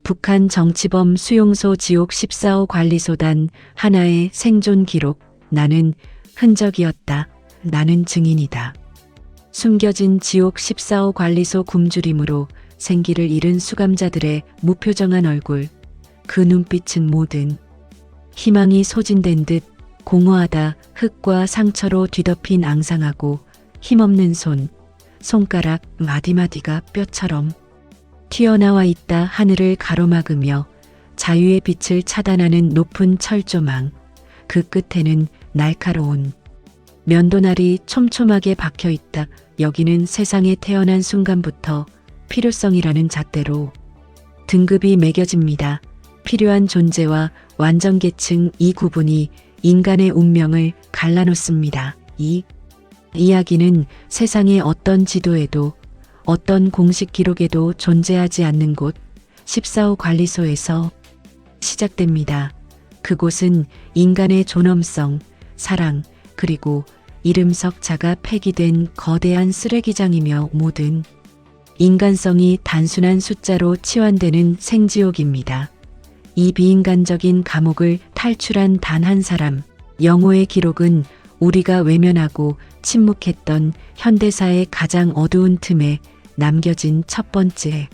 북한 정치범 수용소 지옥 14호 관리소단 하나의 생존 기록. 나는 흔적이었다. 나는 증인이다. 숨겨진 지옥 14호 관리소 굶주림으로 생기를 잃은 수감자들의 무표정한 얼굴. 그 눈빛은 모든 희망이 소진된 듯 공허하다. 흙과 상처로 뒤덮인 앙상하고 힘없는 손가락 마디마디가 뼈처럼 튀어나와 있다. 하늘을 가로막으며 자유의 빛을 차단하는 높은 철조망. 그 끝에는 날카로운 면도날이 촘촘하게 박혀 있다. 여기는 세상에 태어난 순간부터 필요성이라는 잣대로 등급이 매겨집니다. 필요한 존재와 완전계층, 이 구분이 인간의 운명을 갈라놓습니다. 이 이야기는 세상의 어떤 지도에도 어떤 공식 기록에도 존재하지 않는 곳 14호 관리소에서 시작됩니다. 그곳은 인간의 존엄성, 사랑, 그리고 이름석자가 폐기된 거대한 쓰레기장이며 모든 인간성이 단순한 숫자로 치환되는 생지옥입니다. 이 비인간적인 감옥을 탈출한 단 한 사람, 영호의 기록은 우리가 외면하고 침묵했던 현대사의 가장 어두운 틈에 남겨진 첫 번째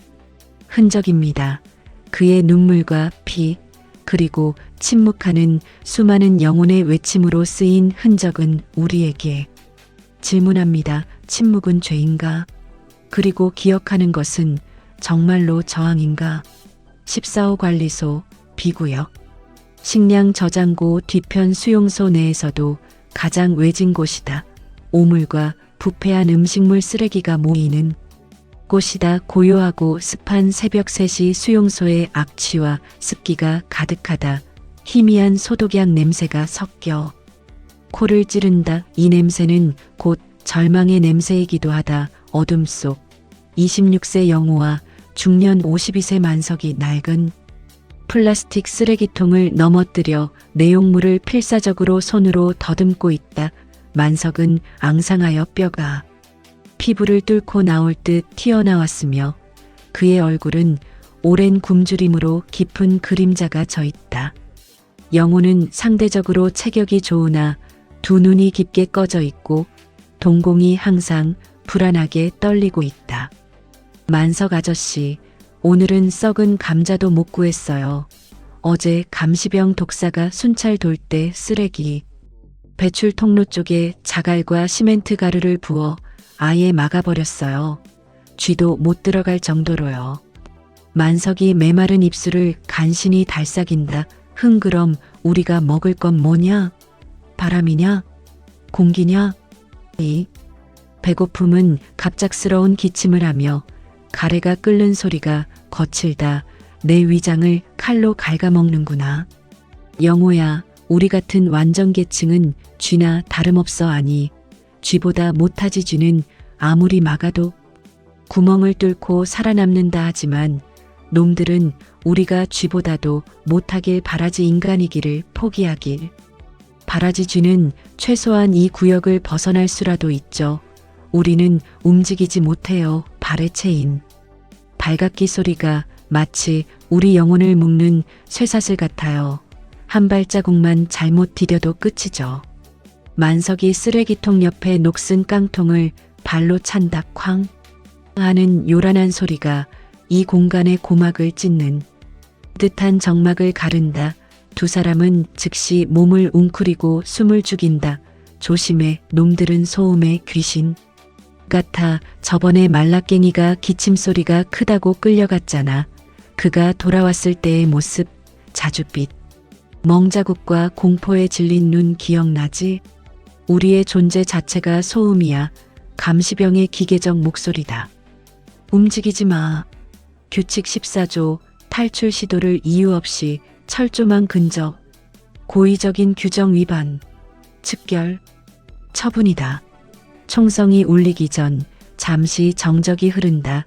흔적입니다. 그의 눈물과 피, 그리고 침묵하는 수많은 영혼의 외침으로 쓰인 흔적은 우리에게 질문합니다. 침묵은 죄인가? 그리고 기억하는 것은 정말로 저항인가? 14호 관리소 B구역. 식량 저장고 뒤편 수용소 내에서도 가장 외진 곳이다. 오물과 부패한 음식물 쓰레기가 모이는 곳이다. 고요하고 습한 새벽 3시 수용소의 악취와 습기가 가득하다. 희미한 소독약 냄새가 섞여 코를 찌른다. 이 냄새는 곧 절망의 냄새이기도 하다. 어둠 속 26세 영호와 중년 52세 만석이 낡은 플라스틱 쓰레기통을 넘어뜨려 내용물을 필사적으로 손으로 더듬고 있다. 만석은 앙상하여 뼈가 피부를 뚫고 나올 듯 튀어나왔으며 그의 얼굴은 오랜 굶주림으로 깊은 그림자가 져 있다. 영호는 상대적으로 체격이 좋으나 두 눈이 깊게 꺼져 있고 동공이 항상 불안하게 떨리고 있다. 만석 아저씨, 오늘은 썩은 감자도 못 구했어요. 어제 감시병 독사가 순찰 돌 때 쓰레기 배출 통로 쪽에 자갈과 시멘트 가루를 부어 아예 막아버렸어요. 쥐도 못 들어갈 정도로요. 만석이 메마른 입술을 간신히 달싹인다. 그럼 우리가 먹을 건 뭐냐? 바람이냐? 공기냐? 이 배고픔은 갑작스러운 기침을 하며 가래가 끓는 소리가 거칠다. 내 위장을 칼로 갉아먹는구나. 영호야, 우리 같은 완전계층은 쥐나 다름없어. 아니, 쥐보다 못하지. 쥐는 아무리 막아도 구멍을 뚫고 살아남는다 하지만 놈들은 우리가 쥐보다도 못하길 바라지. 인간이기를 포기하길 바라지. 쥐는 최소한 이 구역을 벗어날 수라도 있죠. 우리는 움직이지 못해요. 발에 채인 발각기 소리가 마치 우리 영혼을 묶는 쇠사슬 같아요. 한 발자국만 잘못 디뎌도 끝이죠. 만석이 쓰레기통 옆에 녹슨 깡통을 발로 찬다. 쾅 하는 요란한 소리가 이 공간의 고막을 찢는 듯한 정막을 가른다. 두 사람은 즉시 몸을 웅크리고 숨을 죽인다. 조심해, 놈들은 소음의 귀신 같아. 저번에 말라깽이가 기침소리가 크다고 끌려갔잖아. 그가 돌아왔을 때의 모습, 자줏빛 멍자국과 공포에 질린 눈 기억나지? 우리의 존재 자체가 소음이야. 감시병의 기계적 목소리다. 움직이지 마. 규칙 14조 탈출 시도를 이유 없이 철조망 근접. 고의적인 규정 위반. 즉결. 처분이다. 총성이 울리기 전 잠시 정적이 흐른다.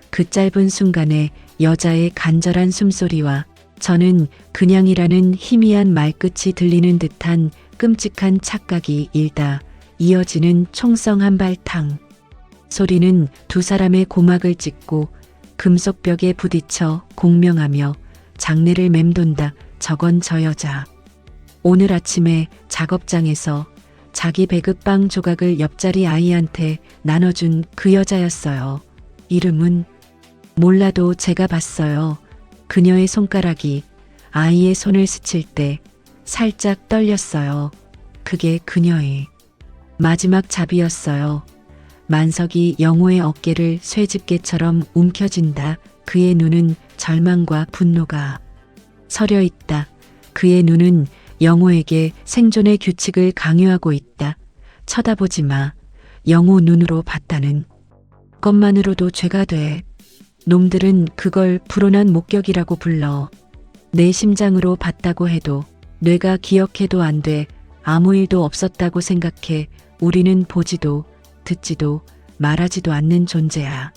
그 짧은 순간에 여자의 간절한 숨소리와 저는 그냥이라는 희미한 말끝이 들리는 듯한 끔찍한 착각이 일다 이어지는 총성 한 발탕. 소리는 두 사람의 고막을 찢고 금속벽에 부딪혀 공명하며 장내를 맴돈다. 저건 저 여자. 오늘 아침에 작업장에서 자기 배급빵 조각을 옆자리 아이한테 나눠준 그 여자였어요. 이름은 몰라도 제가 봤어요. 그녀의 손가락이 아이의 손을 스칠 때 살짝 떨렸어요. 그게 그녀의 마지막 잡이었어요. 만석이 영호의 어깨를 쇠집게처럼 움켜쥔다. 그의 눈은 절망과 분노가 서려 있다. 그의 눈은 영호에게 생존의 규칙을 강요하고 있다. 쳐다보지 마. 영호 눈으로 봤다는 것만으로도 죄가 돼. 놈들은 그걸 불온한 목격이라고 불러. 내 심장으로 봤다고 해도, 뇌가 기억해도 안 돼. 아무 일도 없었다고 생각해. 우리는 보지도 듣지도 말하지도 않는 존재야.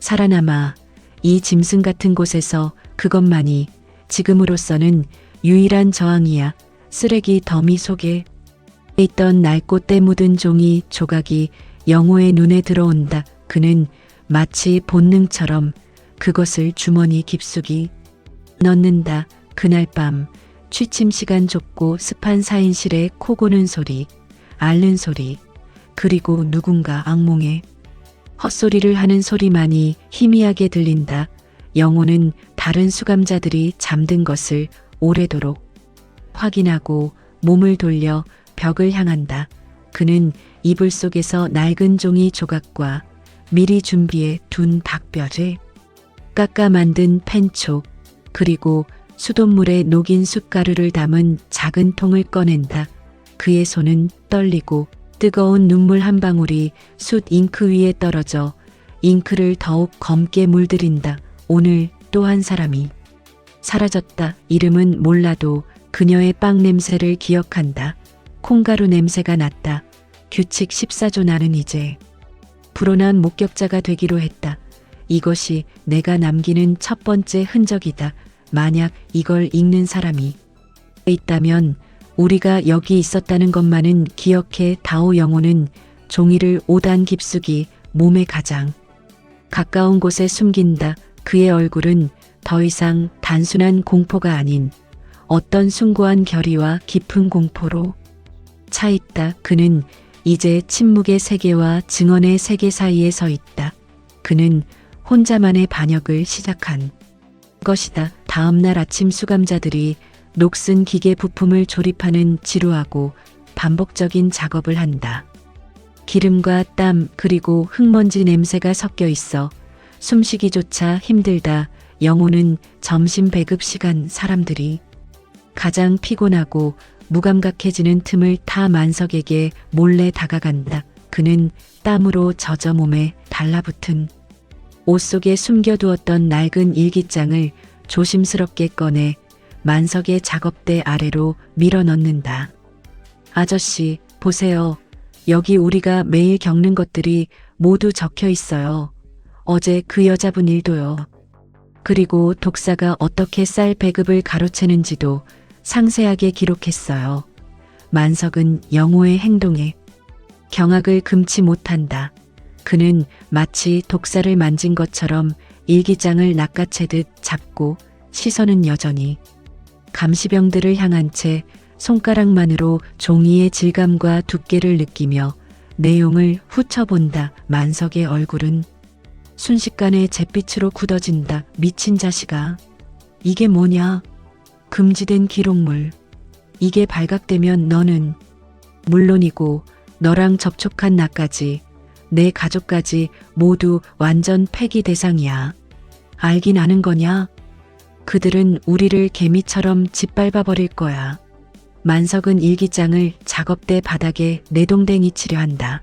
살아남아 이 짐승 같은 곳에서 그것만이 지금으로서는 유일한 저항이야. 쓰레기 더미 속에 있던 낡고 때 묻은 종이 조각이 영호의 눈에 들어온다. 그는 마치 본능처럼 그것을 주머니 깊숙이 넣는다. 그날 밤 취침 시간 좁고 습한 사인실에 코 고는 소리, 앓는 소리, 그리고 누군가 악몽에 헛소리를 하는 소리만이 희미하게 들린다. 영호는 다른 수감자들이 잠든 것을 오래도록 확인하고 몸을 돌려 벽을 향한다. 그는 이불 속에서 낡은 종이 조각과 미리 준비해 둔 닭뼈를 깎아 만든 펜촉, 그리고 수돗물에 녹인 숯가루를 담은 작은 통을 꺼낸다. 그의 손은 떨리고 뜨거운 눈물 한 방울이 숯 잉크 위에 떨어져 잉크를 더욱 검게 물들인다. 오늘 또 한 사람이 사라졌다. 이름은 몰라도 그녀의 빵 냄새를 기억한다. 콩가루 냄새가 났다. 규칙 14조. 나는 이제 불온한 목격자가 되기로 했다. 이것이 내가 남기는 첫 번째 흔적이다. 만약 이걸 읽는 사람이 있다면 우리가 여기 있었다는 것만은 기억해. 다오. 영호는 종이를 5단 깊숙이 몸에 가장 가까운 곳에 숨긴다. 그의 얼굴은 더 이상 단순한 공포가 아닌 어떤 숭고한 결의와 깊은 공포로 차 있다. 그는 이제 침묵의 세계와 증언의 세계 사이에 서 있다. 그는 혼자만의 반역을 시작한 것이다. 다음 날 아침 수감자들이 녹슨 기계 부품을 조립하는 지루하고 반복적인 작업을 한다. 기름과 땀 그리고 흙먼지 냄새가 섞여 있어 숨쉬기조차 힘들다. 영호는 점심 배급 시간 사람들이 가장 피곤하고 무감각해지는 틈을 타 만석에게 몰래 다가간다. 그는 땀으로 젖어 몸에 달라붙은 옷 속에 숨겨두었던 낡은 일기장을 조심스럽게 꺼내 만석의 작업대 아래로 밀어 넣는다. 아저씨, 보세요. 여기 우리가 매일 겪는 것들이 모두 적혀 있어요. 어제 그 여자분 일도요. 그리고 독사가 어떻게 쌀 배급을 가로채는지도 상세하게 기록했어요. 만석은 영호의 행동에 경악을 금치 못한다. 그는 마치 독사를 만진 것처럼 일기장을 낚아채듯 잡고 시선은 여전히 감시병들을 향한 채 손가락만으로 종이의 질감과 두께를 느끼며 내용을 훑어본다. 만석의 얼굴은 순식간에 잿빛으로 굳어진다. 미친 자식아. 이게 뭐냐? 금지된 기록물. 이게 발각되면 너는 물론이고 너랑 접촉한 나까지, 내 가족까지 모두 완전 폐기 대상이야. 알긴 아는 거냐? 그들은 우리를 개미처럼 짓밟아 버릴 거야. 만석은 일기장을 작업대 바닥에 내동댕이 치려 한다.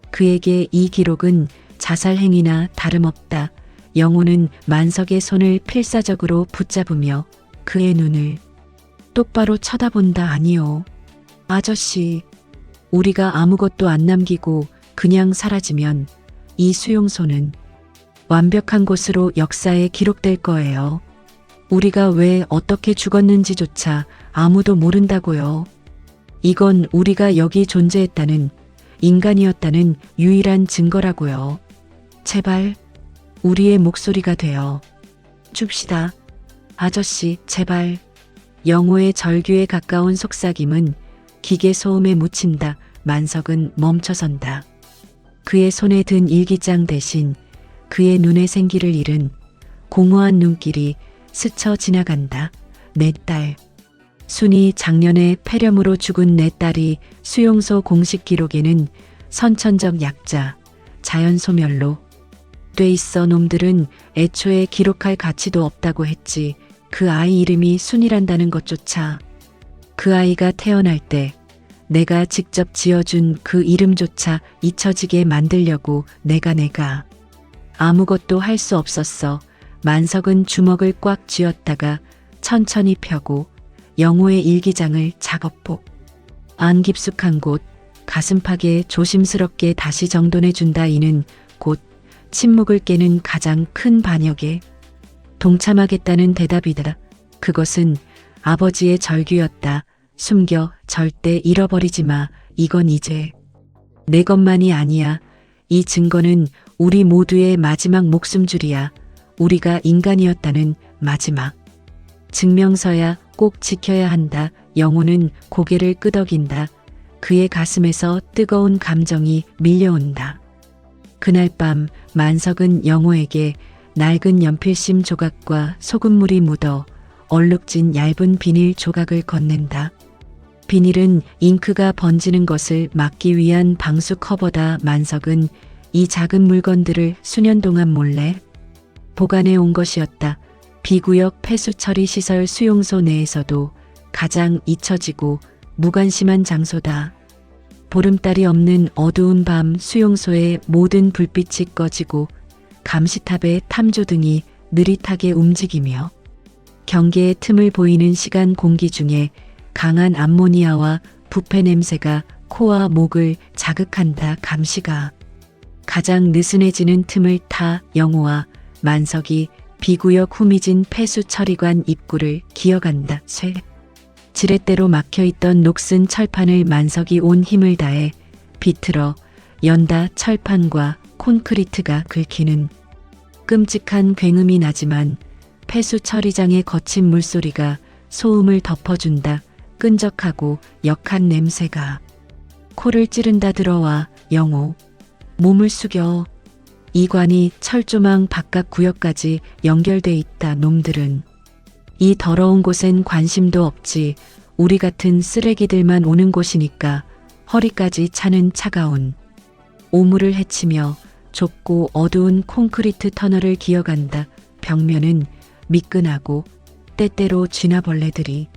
그에게 이 기록은 자살 행위나 다름없다. 영호는 만석의 손을 필사적으로 붙잡으며 그의 눈을 똑바로 쳐다본다. 아니요. 아저씨, 우리가 아무것도 안 남기고 그냥 사라지면 이 수용소는 완벽한 곳으로 역사에 기록될 거예요. 우리가 왜 어떻게 죽었는지조차 아무도 모른다고요. 이건 우리가 여기 존재했다는, 인간이었다는 유일한 증거라고요. 제발 우리의 목소리가 되어 줍시다. 아저씨, 제발. 영호의 절규에 가까운 속삭임은 기계 소음에 묻힌다. 만석은 멈춰선다. 그의 손에 든 일기장 대신 그의 눈에 생기를 잃은 공허한 눈길이 스쳐 지나간다. 내 딸. 순이 작년에 폐렴으로 죽은 내 딸이 수용소 공식 기록에는 선천적 약자, 자연소멸로 돼 있어. 놈들은 애초에 기록할 가치도 없다고 했지. 그 아이 이름이 순이란다는 것조차. 그 아이가 태어날 때 내가 직접 지어준 그 이름조차 잊혀지게 만들려고 내가 아무것도 할 수 없었어. 만석은 주먹을 꽉 쥐었다가 천천히 펴고 영호의 일기장을 작업복 안 깊숙한 곳 가슴팍에 조심스럽게 다시 정돈해준다. 이는 곧 침묵을 깨는 가장 큰 반역에 동참하겠다는 대답이다. 그것은 아버지의 절규였다. 숨겨 절대 잃어버리지 마. 이건 이제 내 것만이 아니야. 이 증거는 우리 모두의 마지막 목숨줄이야. 우리가 인간이었다는 마지막 증명서야. 꼭 지켜야 한다. 영호는 고개를 끄덕인다. 그의 가슴에서 뜨거운 감정이 밀려온다. 그날 밤 만석은 영호에게 낡은 연필심 조각과 소금물이 묻어 얼룩진 얇은 비닐 조각을 건넨다. 비닐은 잉크가 번지는 것을 막기 위한 방수 커버다. 만석은 이 작은 물건들을 수년 동안 몰래 보관해 온 것이었다. 비구역 폐수 처리 시설 수용소 내에서도 가장 잊혀지고 무관심한 장소다. 보름달이 없는 어두운 밤 수용소의 모든 불빛이 꺼지고 감시탑의 탐조등이 느릿하게 움직이며 경계의 틈을 보이는 시간 공기 중에 강한 암모니아와 부패 냄새가 코와 목을 자극한다. 감시가 가장 느슨해지는 틈을 타 영호와 만석이 비구역 후미진 폐수 처리관 입구를 기어간다. 지렛대로 막혀있던 녹슨 철판을 만석이 온 힘을 다해 비틀어 연다. 철판과 콘크리트가 긁히는 끔찍한 굉음이 나지만 폐수 처리장의 거친 물소리가 소음을 덮어준다. 끈적하고 역한 냄새가 코를 찌른다. 들어와. 영호. 몸을 숙여. 이관이 철조망 바깥 구역까지 연결돼 있다. 놈들은 이 더러운 곳엔 관심도 없지. 우리 같은 쓰레기들만 오는 곳이니까. 허리까지 차는 차가운 오물을 헤치며 좁고 어두운 콘크리트 터널을 기어간다. 벽면은 미끈하고 때때로 쥐나벌레들이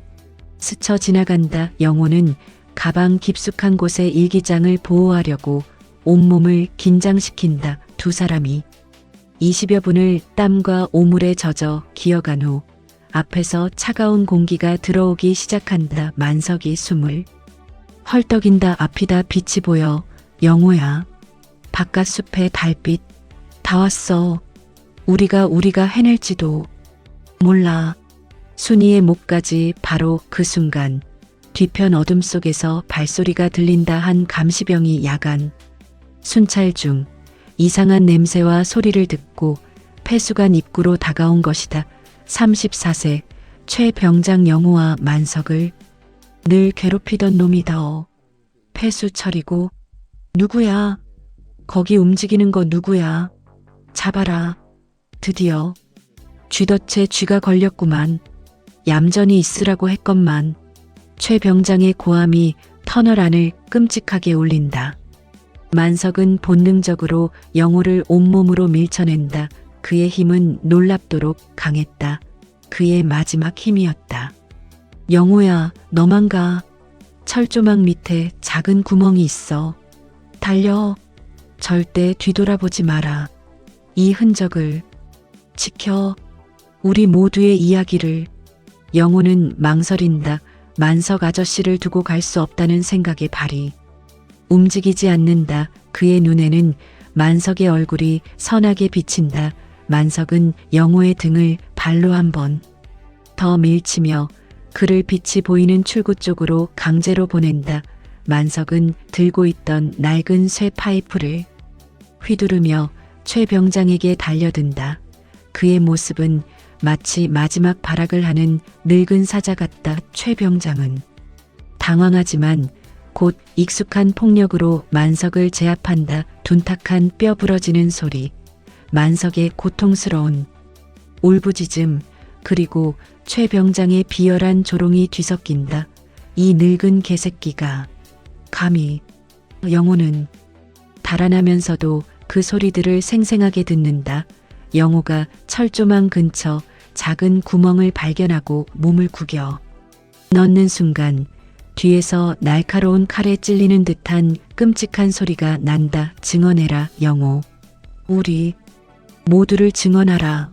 스쳐 지나간다. 영호는 가방 깊숙한 곳에 일기장을 보호하려고 온몸을 긴장시킨다. 두 사람이 20여 분을 땀과 오물에 젖어 기어간 후 앞에서 차가운 공기가 들어오기 시작한다. 만석이 숨을 헐떡인다. 앞이다. 빛이 보여. 영호야. 바깥 숲의 달빛 다 왔어. 우리가 해낼지도 몰라. 순이의 목까지 바로 그 순간 뒤편 어둠 속에서 발소리가 들린다. 한 감시병이 야간 순찰 중 이상한 냄새와 소리를 듣고 폐수관 입구로 다가온 것이다. 34세 최 병장 영호와 만석을 늘 괴롭히던 놈이다. 폐수 처리고. 누구야? 거기 움직이는 거 누구야? 잡아라. 드디어 쥐덫에 쥐가 걸렸구만. 얌전히 있으라고 했건만. 최 병장의 고함이 터널 안을 끔찍하게 울린다. 만석은 본능적으로 영호를 온몸으로 밀쳐낸다. 그의 힘은 놀랍도록 강했다. 그의 마지막 힘이었다. 영호야, 너만 가. 철조망 밑에 작은 구멍이 있어. 달려. 절대 뒤돌아보지 마라. 이 흔적을 지켜. 우리 모두의 이야기를. 영호는 망설인다. 만석 아저씨를 두고 갈 수 없다는 생각에 발이 움직이지 않는다. 그의 눈에는 만석의 얼굴이 선하게 비친다. 만석은 영호의 등을 발로 한 번 더 밀치며 그를 빛이 보이는 출구 쪽으로 강제로 보낸다. 만석은 들고 있던 낡은 쇠 파이프를 휘두르며 최 병장에게 달려든다. 그의 모습은 마치 마지막 발악을 하는 늙은 사자 같다. 최 병장은 당황하지만 곧 익숙한 폭력으로 만석을 제압한다. 둔탁한 뼈 부러지는 소리, 만석의 고통스러운 울부짖음, 그리고 최 병장의 비열한 조롱이 뒤섞인다. 이 늙은 개새끼가 감히. 영호는 달아나면서도 그 소리들을 생생하게 듣는다. 영호가 철조망 근처 작은 구멍을 발견하고 몸을 구겨 넣는 순간 뒤에서 날카로운 칼에 찔리는 듯한 끔찍한 소리가 난다. 증언해라, 영호. 우리 모두를 증언하라.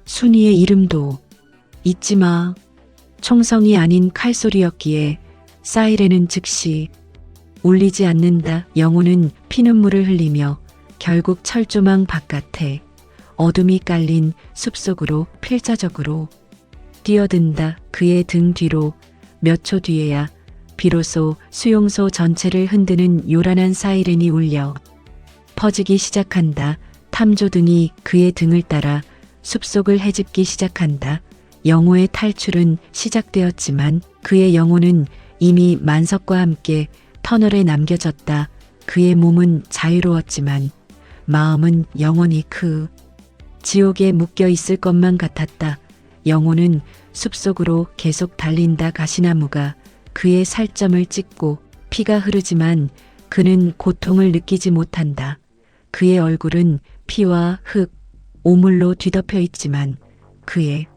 순이의 이름도 잊지 마. 총성이 아닌 칼소리였기에 사이렌은 즉시 울리지 않는다. 영호는 피눈물을 흘리며 결국 철조망 바깥에 어둠이 깔린 숲속으로 필사적으로 뛰어든다. 그의 등 뒤로 몇 초 뒤에야 비로소 수용소 전체를 흔드는 요란한 사이렌이 울려 퍼지기 시작한다. 탐조등이 그의 등을 따라 숲속을 헤집기 시작한다. 영호의 탈출은 시작되었지만 그의 영혼은 이미 만석과 함께 터널에 남겨졌다. 그의 몸은 자유로웠지만 마음은 영원히 그 지옥에 묶여 있을 것만 같았다. 영호는 숲속으로 계속 달린다. 가시나무가 그의 살점을 찢고 피가 흐르지만 그는 고통을 느끼지 못한다. 그의 얼굴은 피와 흙, 오물로 뒤덮여 있지만 그의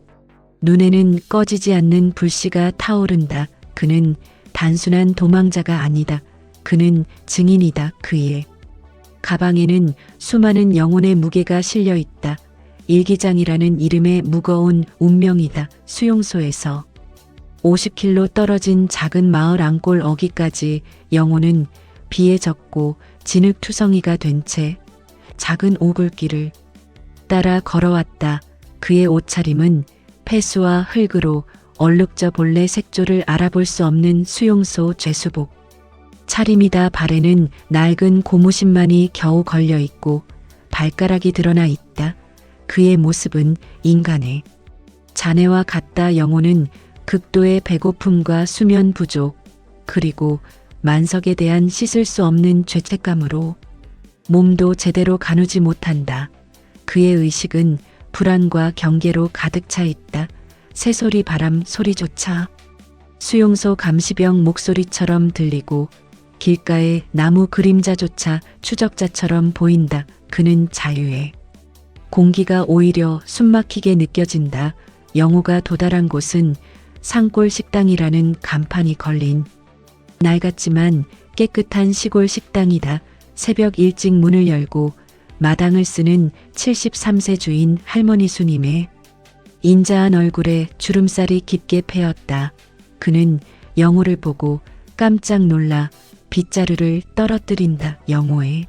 눈에는 꺼지지 않는 불씨가 타오른다. 그는 단순한 도망자가 아니다. 그는 증인이다. 그의 가방에는 수많은 영혼의 무게가 실려 있다. 일기장이라는 이름의 무거운 운명이다. 수용소에서 50km 떨어진 작은 마을 앙골 어기까지 영호는 비에 젖고 진흙투성이가 된 채 작은 오솔길을 따라 걸어왔다. 그의 옷차림은 폐수와 흙으로 얼룩져 본래 색조를 알아볼 수 없는 수용소 죄수복 차림이다. 발에는 낡은 고무신만이 겨우 걸려 있고 발가락이 드러나 있다. 그의 모습은 인간의 자네와 같다. 영호는 극도의 배고픔과 수면 부족, 그리고 만석에 대한 씻을 수 없는 죄책감으로 몸도 제대로 가누지 못한다. 그의 의식은 불안과 경계로 가득 차 있다. 새소리, 바람 소리조차 수용소 감시병 목소리처럼 들리고 길가의 나무 그림자조차 추적자처럼 보인다. 그는 자유의 공기가 오히려 숨막히게 느껴진다. 영호가 도달한 곳은 산골 식당이라는 간판이 걸린 낡았지만 깨끗한 시골 식당이다. 새벽 일찍 문을 열고 마당을 쓰는 73세 주인 할머니 수님의 인자한 얼굴에 주름살이 깊게 패였다. 그는 영호를 보고 깜짝 놀라 빗자루를 떨어뜨린다. 영호의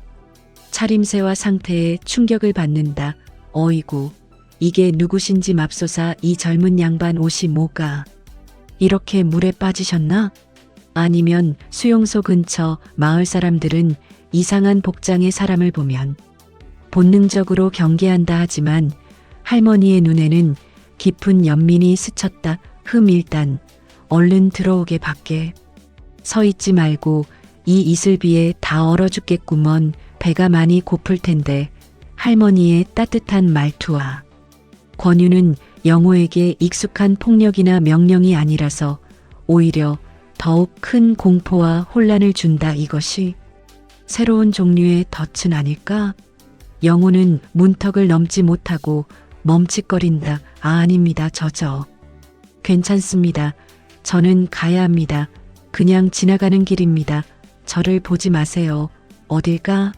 차림새와 상태에 충격을 받는다. 어이구, 이게 누구신지 맙소사. 이 젊은 양반 옷이 뭐가 이렇게 물에 빠지셨나? 아니면 수용소 근처 마을 사람들은 이상한 복장의 사람을 보면 본능적으로 경계한다 하지만 할머니의 눈에는 깊은 연민이 스쳤다. 일단 얼른 들어오게. 밖에 서 있지 말고. 이 이슬비에 다 얼어 죽겠구먼. 배가 많이 고플 텐데. 할머니의 따뜻한 말투와 권유는 영호에게 익숙한 폭력이나 명령이 아니라서 오히려 더욱 큰 공포와 혼란을 준다. 이것이 새로운 종류의 덫은 아닐까? 영호는 문턱을 넘지 못하고 멈칫거린다. 아닙니다. 저 괜찮습니다. 저는 가야 합니다. 그냥 지나가는 길입니다. 저를 보지 마세요. 어딜까?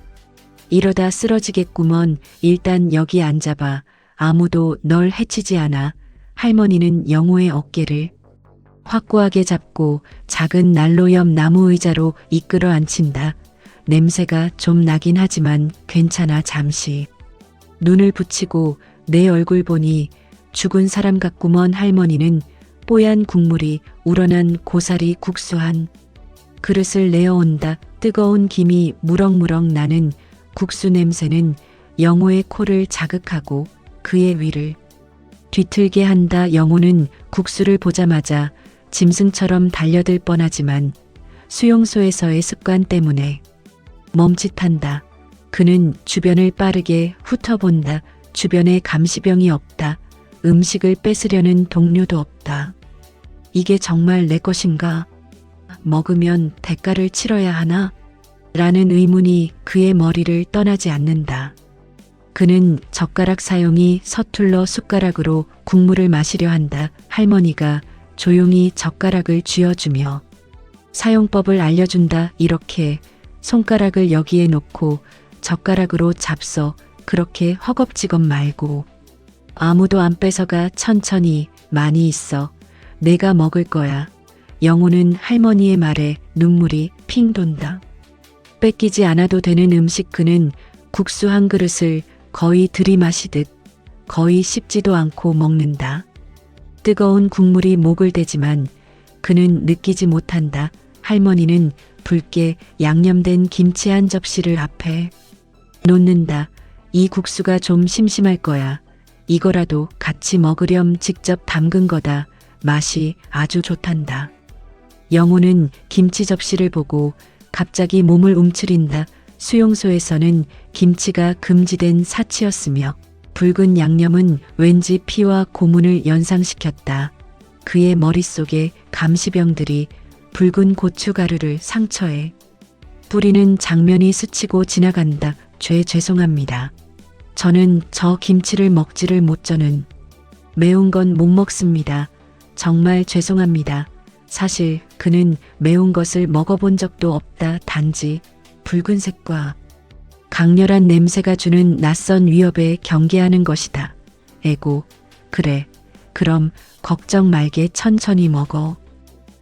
이러다 쓰러지겠구먼. 일단 여기 앉아봐. 아무도 널 해치지 않아. 할머니는 영호의 어깨를 확고하게 잡고 작은 난로 옆 나무 의자로 이끌어 앉힌다. 냄새가 좀 나긴 하지만 괜찮아. 잠시 눈을 붙이고 내 얼굴 보니 죽은 사람 같구먼. 할머니는 뽀얀 국물이 우러난 고사리 국수 한 그릇을 내어온다. 뜨거운 김이 무럭무럭 나는 국수 냄새는 영호의 코를 자극하고 그의 위를 뒤틀게 한다. 영호는 국수를 보자마자 짐승처럼 달려들 뻔하지만 수용소에서의 습관 때문에 멈칫한다. 그는 주변을 빠르게 훑어본다. 주변에 감시병이 없다. 음식을 뺏으려는 동료도 없다. 이게 정말 내 것인가? 먹으면 대가를 치러야 하나? 라는 의문이 그의 머리를 떠나지 않는다. 그는 젓가락 사용이 서툴러 숟가락으로 국물을 마시려 한다. 할머니가 조용히 젓가락을 쥐어주며 사용법을 알려준다. 이렇게 손가락을 여기에 놓고 젓가락으로 잡숴. 그렇게 허겁지겁 말고 아무도 안 뺏어가. 천천히. 많이 있어. 내가 먹을 거야. 영호는 할머니의 말에 눈물이 핑 돈다. 뺏기지 않아도 되는 음식. 그는 국수 한 그릇을 거의 들이마시듯 거의 씹지도 않고 먹는다. 뜨거운 국물이 목을 대지만 그는 느끼지 못한다. 할머니는 붉게 양념된 김치 한 접시를 앞에 놓는다. 이 국수가 좀 심심할 거야. 이거라도 같이 먹으렴. 직접 담근 거다. 맛이 아주 좋단다. 영호는 김치 접시를 보고 갑자기 몸을 움츠린다. 수용소에서는 김치가 금지된 사치였으며 붉은 양념은 왠지 피와 고문을 연상시켰다. 그의 머릿속에 감시병들이 붉은 고춧가루를 상처에 뿌리는 장면이 스치고 지나간다. 죄송합니다. 저는 저 김치를 먹지를 못. 저는 매운 건 못 먹습니다. 정말 죄송합니다. 사실 그는 매운 것을 먹어본 적도 없다. 단지 붉은색과 강렬한 냄새가 주는 낯선 위협에 경계하는 것이다. 에고, 그래. 그럼 걱정 말게. 천천히 먹어.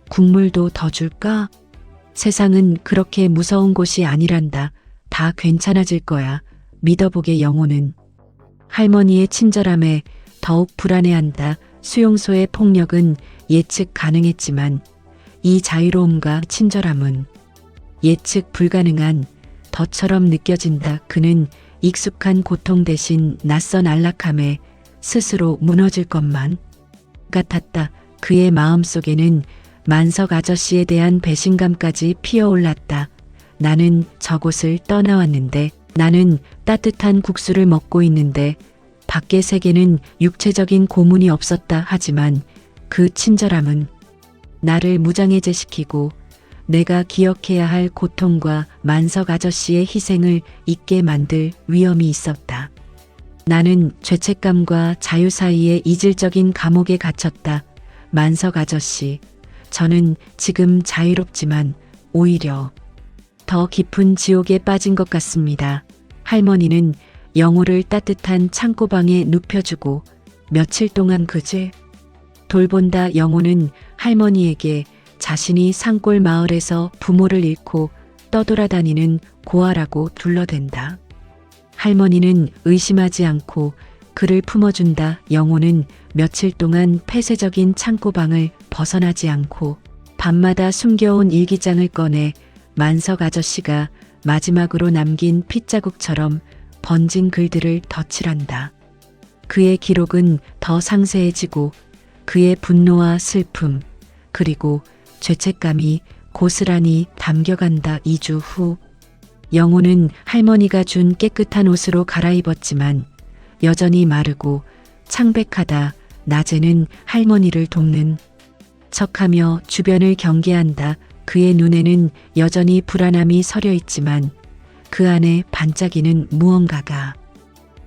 국물도 더 줄까? 세상은 그렇게 무서운 곳이 아니란다. 다 괜찮아질 거야. 믿어보게. 영호는 할머니의 친절함에 더욱 불안해한다. 수용소의 폭력은 예측 가능했지만 이 자유로움과 친절함은 예측 불가능한 덫처럼 느껴진다. 그는 익숙한 고통 대신 낯선 안락함에 스스로 무너질 것만 같았다. 그의 마음속에는 만석 아저씨에 대한 배신감까지 피어올랐다. 나는 저곳을 떠나왔는데, 나는 따뜻한 국수를 먹고 있는데 밖의 세계는 육체적인 고문이 없었다. 하지만 그 친절함은 나를 무장해제시키고 내가 기억해야 할 고통과 만석 아저씨의 희생을 잊게 만들 위험이 있었다. 나는 죄책감과 자유 사이에 이질적인 감옥에 갇혔다. 만석 아저씨, 저는 지금 자유롭지만 오히려 더 깊은 지옥에 빠진 것 같습니다. 할머니는 영호를 따뜻한 창고방에 눕혀주고 며칠 동안 그제 돌본다. 영호는 할머니에게 자신이 산골 마을에서 부모를 잃고 떠돌아다니는 고아라고 둘러댄다. 할머니는 의심하지 않고 그를 품어준다. 영호는 며칠 동안 폐쇄적인 창고방을 벗어나지 않고 밤마다 숨겨온 일기장을 꺼내 만석 아저씨가 마지막으로 남긴 핏자국처럼 번진 글들을 덧칠한다. 그의 기록은 더 상세해지고 그의 분노와 슬픔 그리고 죄책감이 고스란히 담겨간다. 2주 후 영호는 할머니가 준 깨끗한 옷으로 갈아입었지만 여전히 마르고 창백하다. 낮에는 할머니를 돕는 척하며 주변을 경계한다. 그의 눈에는 여전히 불안함이 서려 있지만 그 안에 반짝이는 무언가가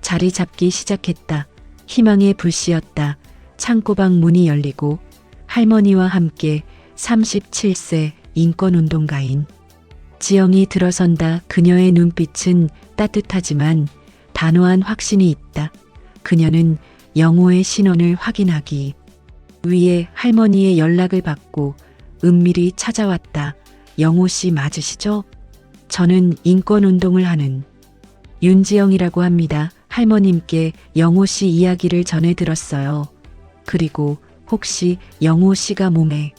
자리 잡기 시작했다. 희망의 불씨였다. 창고방 문이 열리고 할머니와 함께 37세 인권운동가인 지영이 들어선다. 그녀의 눈빛은 따뜻하지만 단호한 확신이 있다. 그녀는 영호의 신원을 확인하기 위해 할머니의 연락을 받고 은밀히 찾아왔다. 영호 씨 맞으시죠? 저는 인권운동을 하는 윤지영이라고 합니다. 할머님께 영호 씨 이야기를 전해 들었어요. 그리고 혹시 영호 씨가 몸에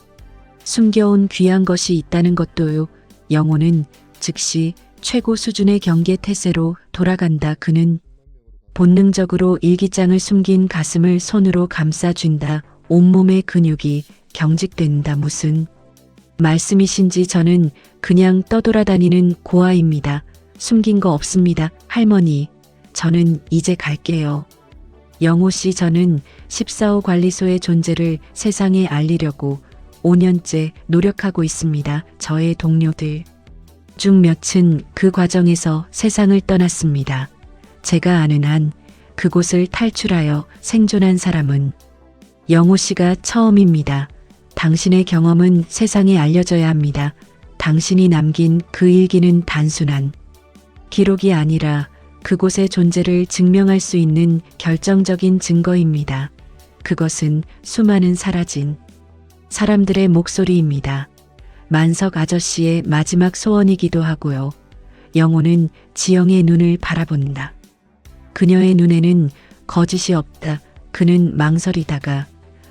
숨겨온 귀한 것이 있다는 것도요. 영호는 즉시 최고 수준의 경계 태세로 돌아간다. 그는 본능적으로 일기장을 숨긴 가슴을 손으로 감싸준다. 온몸의 근육이 경직된다. 무슨 말씀이신지 저는 그냥 떠돌아다니는 고아입니다. 숨긴 거 없습니다. 할머니, 저는 이제 갈게요. 영호 씨, 저는 14호 관리소의 존재를 세상에 알리려고 5년째 노력하고 있습니다. 저의 동료들 중 몇은 그 과정에서 세상을 떠났습니다. 제가 아는 한 그곳을 탈출하여 생존한 사람은 영호 씨가 처음입니다. 당신의 경험은 세상에 알려져야 합니다. 당신이 남긴 그 일기는 단순한 기록이 아니라 그곳의 존재를 증명할 수 있는 결정적인 증거입니다. 그것은 수많은 사라진 사람들의 목소리입니다. 만석 아저씨의 마지막 소원이기도 하고요. 영호는 지영의 눈을 바라본다. 그녀의 눈에는 거짓이 없다. 그는 망설이다가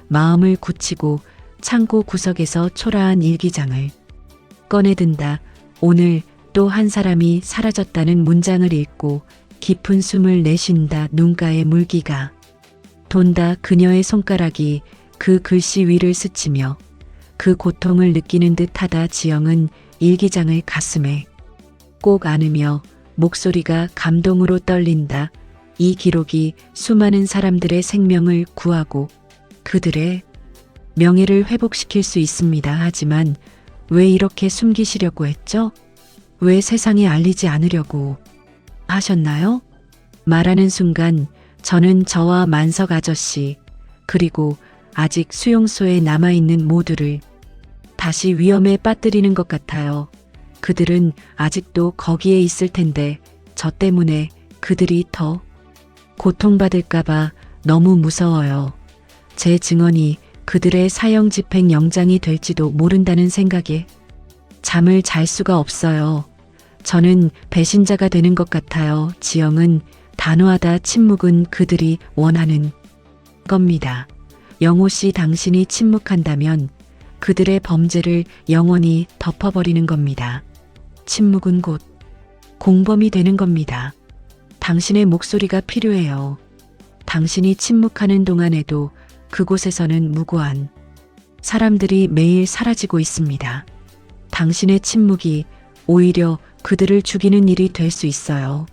마음을 굳히고 창고 구석에서 초라한 일기장을 꺼내든다. 오늘 또 한 사람이 사라졌다는 문장을 읽고 깊은 숨을 내쉰다. 눈가에 물기가 돈다. 그녀의 손가락이 그 글씨 위를 스치며 그 고통을 느끼는 듯하다. 지영은 일기장을 가슴에 꼭 안으며 목소리가 감동으로 떨린다. 이 기록이 수많은 사람들의 생명을 구하고 그들의 명예를 회복시킬 수 있습니다. 하지만 왜 이렇게 숨기시려고 했죠? 왜 세상에 알리지 않으려고 하셨나요? 말하는 순간 저는 저와 만석 아저씨 그리고 아직 수용소에 남아있는 모두를 다시 위험에 빠뜨리는 것 같아요. 그들은 아직도 거기에 있을 텐데 저 때문에 그들이 더 고통받을까봐 너무 무서워요. 제 증언이 그들의 사형 집행 영장이 될지도 모른다는 생각에 잠을 잘 수가 없어요. 저는 배신자가 되는 것 같아요. 지영은 단호하다. 침묵은 그들이 원하는 겁니다. 영호 씨, 당신이 침묵한다면 그들의 범죄를 영원히 덮어버리는 겁니다. 침묵은 곧 공범이 되는 겁니다. 당신의 목소리가 필요해요. 당신이 침묵하는 동안에도 그곳에서는 무고한 사람들이 매일 사라지고 있습니다. 당신의 침묵이 오히려 그들을 죽이는 일이 될 수 있어요.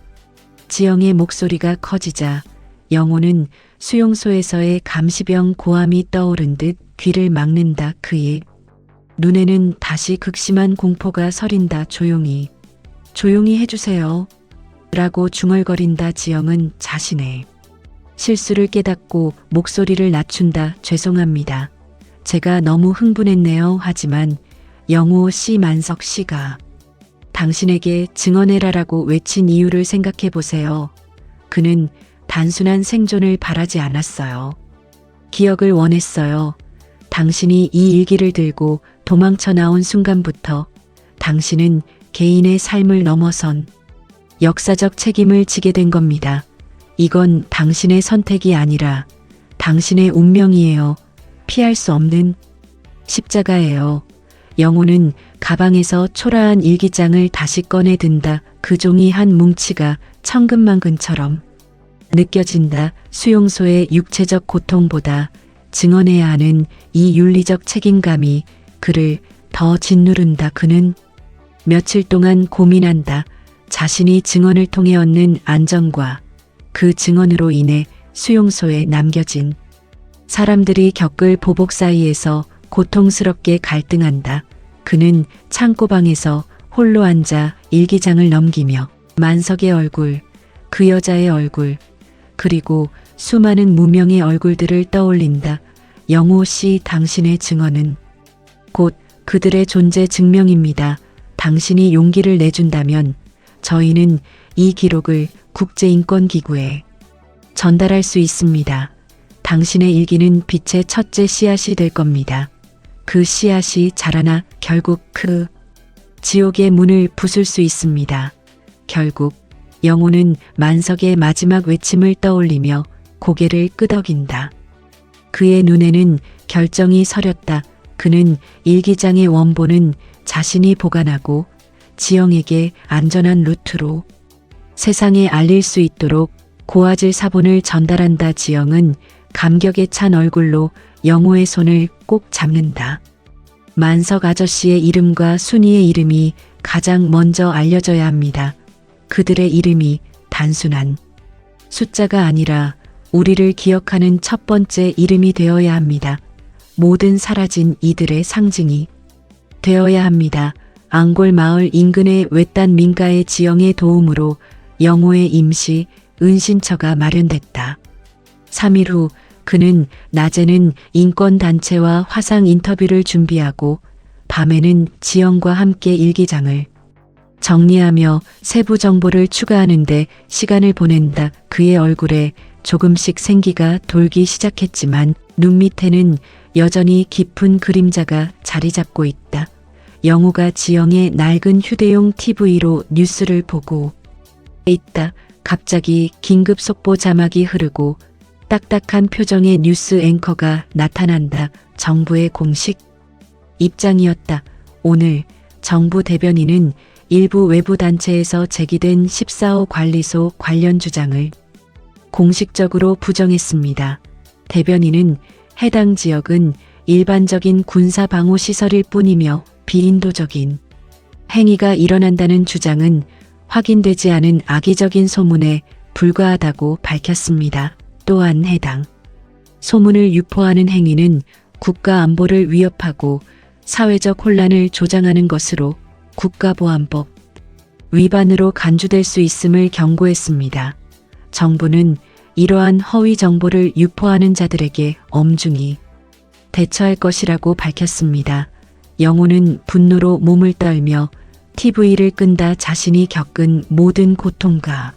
지영의 목소리가 커지자 영호는 수용소에서의 감시병 고함이 떠오른 듯 귀를 막는다. 그의 눈에는 다시 극심한 공포가 서린다. 조용히 해주세요. 라고 중얼거린다. 지영은 자신의 실수를 깨닫고 목소리를 낮춘다. 죄송합니다. 제가 너무 흥분했네요. 하지만 영호 씨, 만석 씨가 당신에게 증언해라라고 외친 이유를 생각해 보세요. 그는 단순한 생존을 바라지 않았어요. 기억을 원했어요. 당신이 이 일기를 들고 도망쳐 나온 순간부터 당신은 개인의 삶을 넘어선 역사적 책임을 지게 된 겁니다. 이건 당신의 선택이 아니라 당신의 운명이에요. 피할 수 없는 십자가예요. 영호는 가방에서 초라한 일기장을 다시 꺼내 든다. 그 종이 한 뭉치가 천근만근처럼 느껴진다. 수용소의 육체적 고통보다 증언해야 하는 이 윤리적 책임감이 그를 더 짓누른다. 그는 며칠 동안 고민한다. 자신이 증언을 통해 얻는 안정과 그 증언으로 인해 수용소에 남겨진 사람들이 겪을 보복 사이에서 고통스럽게 갈등한다. 그는 창고방에서 홀로 앉아 일기장을 넘기며 만석의 얼굴, 그 여자의 얼굴, 그리고 수많은 무명의 얼굴들을 떠올린다. 영호 씨, 당신의 증언은 곧 그들의 존재 증명입니다. 당신이 용기를 내준다면 저희는 이 기록을 국제인권기구에 전달할 수 있습니다. 당신의 일기는 빛의 첫째 씨앗이 될 겁니다. 그 씨앗이 자라나 결국 그 지옥의 문을 부술 수 있습니다. 결국 영호는 만석의 마지막 외침을 떠올리며 고개를 끄덕인다. 그의 눈에는 결정이 서렸다. 그는 일기장의 원본은 자신이 보관하고 지영에게 안전한 루트로 세상에 알릴 수 있도록 고화질 사본을 전달한다. 지영은 감격에 찬 얼굴로 영호의 손을 꼭 잡는다. 만석 아저씨의 이름과 순이의 이름이 가장 먼저 알려져야 합니다. 그들의 이름이 단순한 숫자가 아니라 우리를 기억하는 첫 번째 이름이 되어야 합니다. 모든 사라진 이들의 상징이 되어야 합니다. 앙골 마을 인근의 외딴 민가의 지영의 도움으로 영호의 임시 은신처가 마련됐다. 3일 후 그는 낮에는 인권단체와 화상 인터뷰를 준비하고 밤에는 지영과 함께 일기장을 정리하며 세부 정보를 추가하는데 시간을 보낸다. 그의 얼굴에 조금씩 생기가 돌기 시작했지만 눈 밑에는 여전히 깊은 그림자가 자리 잡고 있다. 영호가 지영의 낡은 휴대용 TV로 뉴스를 보고 있다. 갑자기 긴급 속보 자막이 흐르고 딱딱한 표정의 뉴스 앵커가 나타난다. 정부의 공식 입장이었다. 오늘 정부 대변인은 일부 외부 단체에서 제기된 14호 관리소 관련 주장을 공식적으로 부정했습니다. 대변인은 해당 지역은 일반적인 군사 방호 시설일 뿐이며 비인도적인 행위가 일어난다는 주장은 확인되지 않은 악의적인 소문에 불과하다고 밝혔습니다. 또한 해당 소문을 유포하는 행위는 국가 안보를 위협하고 사회적 혼란을 조장하는 것으로 국가보안법 위반으로 간주될 수 있음을 경고했습니다. 정부는 이러한 허위 정보를 유포하는 자들에게 엄중히 대처할 것이라고 밝혔습니다. 영호는 분노로 몸을 떨며 TV를 끈다. 자신이 겪은 모든 고통과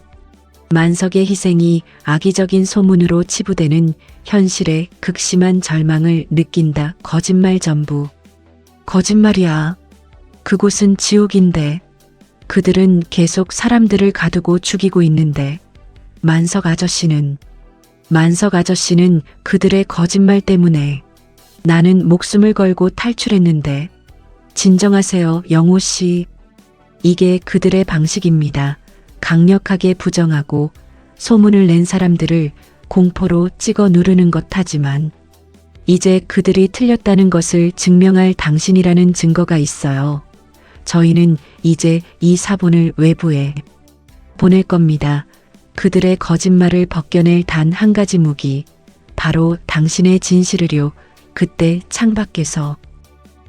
만석의 희생이 악의적인 소문으로 치부되는 현실에 극심한 절망을 느낀다. 거짓말 전부 거짓말이야. 그곳은 지옥인데 그들은 계속 사람들을 가두고 죽이고 있는데 만석 아저씨는 그들의 거짓말 때문에 나는 목숨을 걸고 탈출했는데 진정하세요, 영호 씨. 이게 그들의 방식입니다. 강력하게 부정하고 소문을 낸 사람들을 공포로 찍어 누르는 것. 하지만 이제 그들이 틀렸다는 것을 증명할 당신이라는 증거가 있어요. 저희는 이제 이 사본을 외부에 보낼 겁니다. 그들의 거짓말을 벗겨낼 단 한 가지 무기, 바로 당신의 진실을요. 그때 창밖에서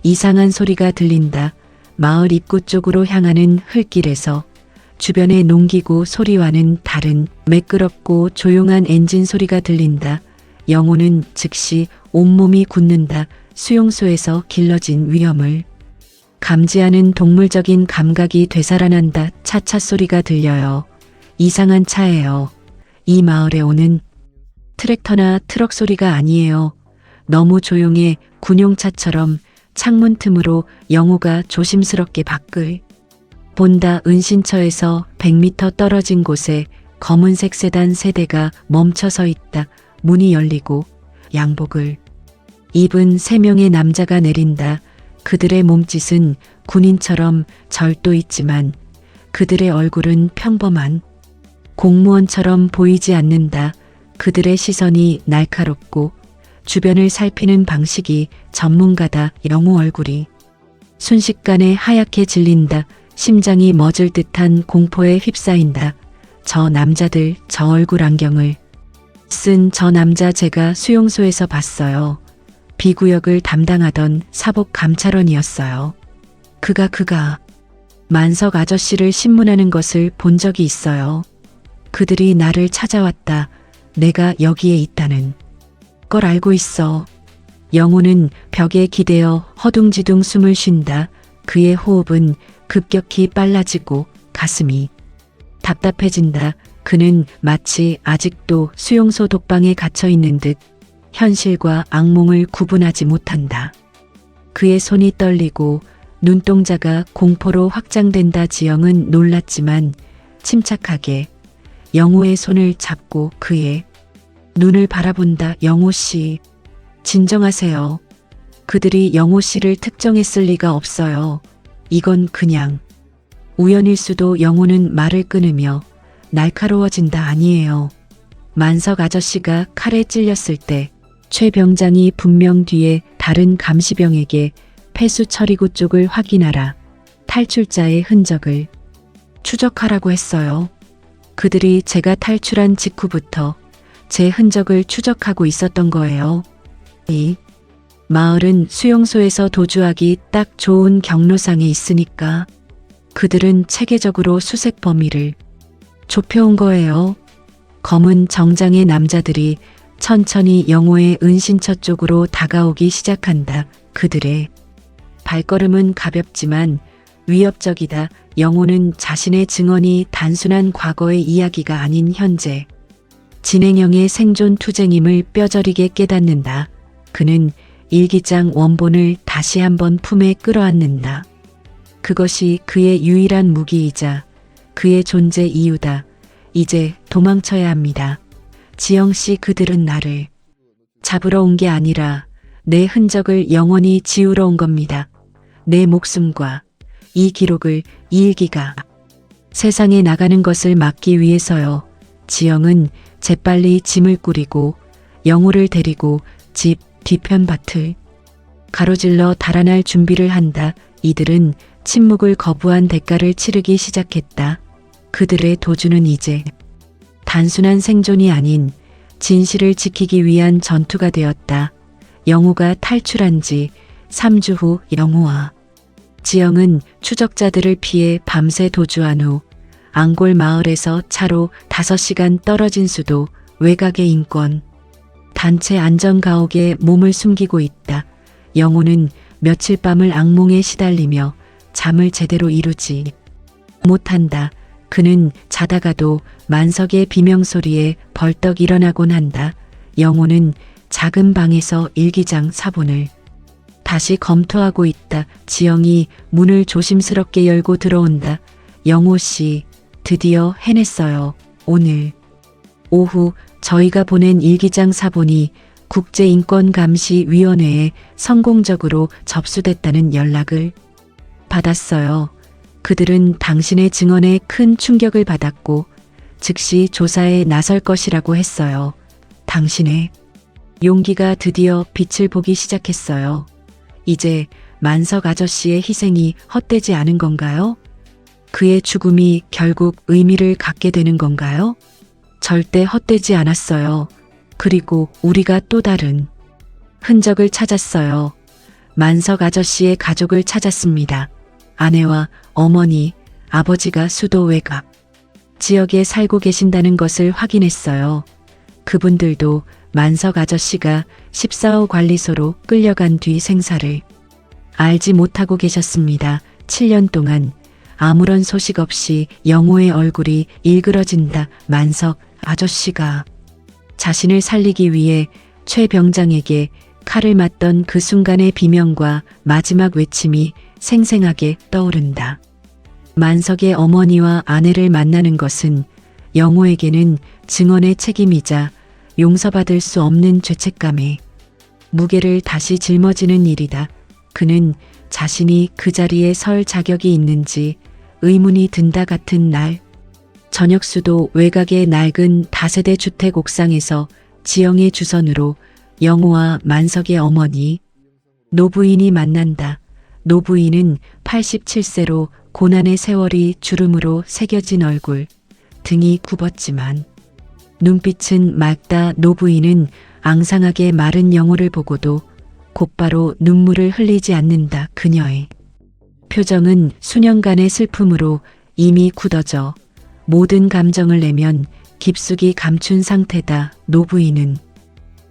이상한 소리가 들린다. 마을 입구 쪽으로 향하는 흙길에서 주변의 농기구 소리와는 다른 매끄럽고 조용한 엔진 소리가 들린다. 영호는 즉시 온몸이 굳는다. 수용소에서 길러진 위험을 감지하는 동물적인 감각이 되살아난다. 차차 소리가 들려요. 이상한 차예요. 이 마을에 오는 트랙터나 트럭 소리가 아니에요. 너무 조용해. 군용차처럼. 창문 틈으로 영호가 조심스럽게 밖을 본다. 은신처에서 100m 떨어진 곳에 검은색 세단 세 대가 멈춰서 있다. 문이 열리고 양복을 입은 3명의 남자가 내린다. 그들의 몸짓은 군인처럼 절도 있지만 그들의 얼굴은 평범한 공무원처럼 보이지 않는다. 그들의 시선이 날카롭고 주변을 살피는 방식이 전문가다. 영호 얼굴이 순식간에 하얗게 질린다. 심장이 멎을 듯한 공포에 휩싸인다. 저 남자들, 저 얼굴 안경을 쓴 저 남자 제가 수용소에서 봤어요. B구역을 담당하던 사복 감찰원이었어요. 그가 만석 아저씨를 신문하는 것을 본 적이 있어요. 그들이 나를 찾아왔다. 내가 여기에 있다는 걸 알고 있어. 영호는 벽에 기대어 허둥지둥 숨을 쉰다. 그의 호흡은 급격히 빨라지고 가슴이 답답해진다. 그는 마치 아직도 수용소 독방에 갇혀 있는 듯 현실과 악몽을 구분하지 못한다. 그의 손이 떨리고 눈동자가 공포로 확장된다. 지영은 놀랐지만 침착하게 영호의 손을 잡고 그의 눈을 바라본다. 영호 씨, 진정하세요. 그들이 영호 씨를 특정했을 리가 없어요. 이건 그냥 우연일 수도. 영호는 말을 끊으며 날카로워진다. 아니에요. 만석 아저씨가 칼에 찔렸을 때 최 병장이 분명 뒤에 다른 감시병에게 폐수 처리구 쪽을 확인하라, 탈출자의 흔적을 추적하라고 했어요. 그들이 제가 탈출한 직후부터 제 흔적을 추적하고 있었던 거예요. 이 마을은 수용소에서 도주하기 딱 좋은 경로상에 있으니까 그들은 체계적으로 수색 범위를 좁혀온 거예요. 검은 정장의 남자들이 천천히 영호의 은신처 쪽으로 다가오기 시작한다. 그들의 발걸음은 가볍지만 위협적이다. 영호는 자신의 증언이 단순한 과거의 이야기가 아닌 현재 진행형의 생존 투쟁임을 뼈저리게 깨닫는다. 그는 일기장 원본을 다시 한번 품에 끌어안는다. 그것이 그의 유일한 무기이자 그의 존재 이유다. 이제 도망쳐야 합니다. 지영 씨, 그들은 나를 잡으러 온 게 아니라 내 흔적을 영원히 지우러 온 겁니다. 내 목숨과 이 기록을, 이 일기가 세상에 나가는 것을 막기 위해서요. 지영은 재빨리 짐을 꾸리고 영호를 데리고 집 뒤편 밭을 가로질러 달아날 준비를 한다. 이들은 침묵을 거부한 대가를 치르기 시작했다. 그들의 도주는 이제 단순한 생존이 아닌 진실을 지키기 위한 전투가 되었다. 영호가 탈출한 지 3주 후 영호와 지영은 추적자들을 피해 밤새 도주한 후 앙골 마을에서 차로 5시간 떨어진 수도 외곽의 인권 단체 안전가옥에 몸을 숨기고 있다. 영호는 며칠 밤을 악몽에 시달리며 잠을 제대로 이루지 못한다. 그는 자다가도 만석의 비명소리에 벌떡 일어나곤 한다. 영호는 작은 방에서 일기장 사본을 다시 검토하고 있다. 지영이 문을 조심스럽게 열고 들어온다. 영호 씨, 드디어 해냈어요. 오늘 오후 저희가 보낸 일기장 사본이 국제인권감시위원회에 성공적으로 접수됐다는 연락을 받았어요. 그들은 당신의 증언에 큰 충격을 받았고 즉시 조사에 나설 것이라고 했어요. 당신의 용기가 드디어 빛을 보기 시작했어요. 이제 만석 아저씨의 희생이 헛되지 않은 건가요? 그의 죽음이 결국 의미를 갖게 되는 건가요? 절대 헛되지 않았어요. 그리고 우리가 또 다른 흔적을 찾았어요. 만석 아저씨의 가족을 찾았습니다. 아내와 어머니, 아버지가 수도 외곽 지역에 살고 계신다는 것을 확인했어요. 그분들도 만석 아저씨가 14호 관리소로 끌려간 뒤 생사를 알지 못하고 계셨습니다. 7년 동안 아무런 소식 없이 영호의 얼굴이 일그러진다. 만석 아저씨가 자신을 살리기 위해 최 병장에게 칼을 맞던 그 순간의 비명과 마지막 외침이 생생하게 떠오른다. 만석의 어머니와 아내를 만나는 것은 영호에게는 증언의 책임이자 용서받을 수 없는 죄책감에 무게를 다시 짊어지는 일이다. 그는 자신이 그 자리에 설 자격이 있는지 의문이 든다. 같은 날 저녁 수도 외곽의 낡은 다세대 주택 옥상에서 지영의 주선으로 영호와 만석의 어머니 노부인이 만난다. 노부인은 87세로 고난의 세월이 주름으로 새겨진 얼굴, 등이 굽었지만 눈빛은 맑다. 노부인은 앙상하게 마른 영호를 보고도 곧바로 눈물을 흘리지 않는다. 그녀의 표정은 수년간의 슬픔으로 이미 굳어져 모든 감정을 내면 깊숙이 감춘 상태다. 노부인은